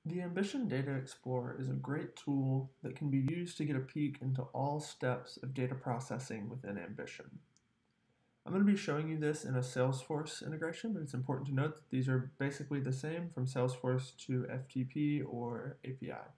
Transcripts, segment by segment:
The Ambition Data Explorer is a great tool that can be used to get a peek into all steps of data processing within Ambition. I'm going to be showing you this in a Salesforce integration, but it's important to note that these are basically the same from Salesforce to FTP or API.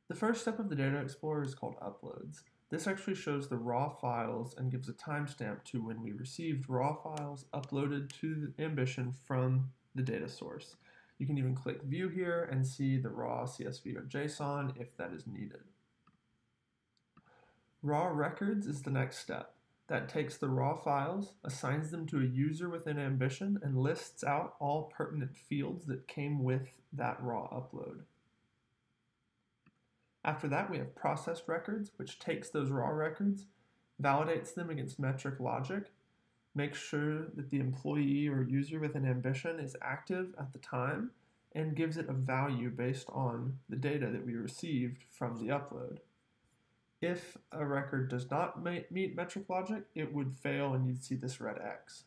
The first step of the Data Explorer is called Uploads. This actually shows the raw files and gives a timestamp to when we received raw files uploaded to Ambition from the data source. You can even click View here and see the raw CSV or JSON if that is needed. Raw records is the next step. That takes the raw files, assigns them to a user within Ambition, and lists out all pertinent fields that came with that raw upload. After that, we have processed records, which takes those raw records, validates them against metric logic, makes sure that the employee or user within Ambition is active at the time, and gives it a value based on the data that we received from the upload. If a record does not meet metric logic, it would fail and you'd see this red X.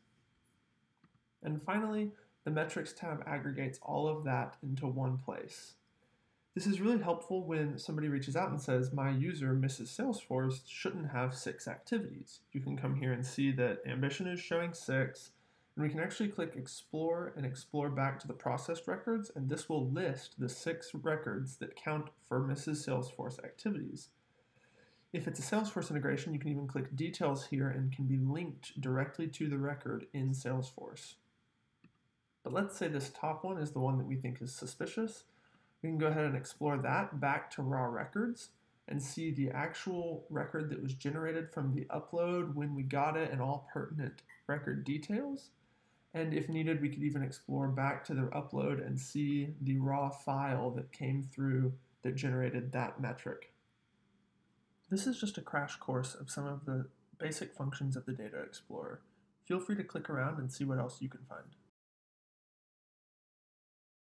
And finally, the Metrics tab aggregates all of that into one place. This is really helpful when somebody reaches out and says, my user, Mrs. Salesforce, shouldn't have 6 activities. You can come here and see that Ambition is showing 6, and we can actually click Explore and explore back to the processed records, and this will list the 6 records that count for Mrs. Salesforce activities. If it's a Salesforce integration, you can even click Details here and can be linked directly to the record in Salesforce. But let's say this top one is the one that we think is suspicious. We can go ahead and explore that back to raw records and see the actual record that was generated from the upload, when we got it, and all pertinent record details. And if needed, we could even explore back to the upload and see the raw file that came through that generated that metric. This is just a crash course of some of the basic functions of the Data Explorer. Feel free to click around and see what else you can find.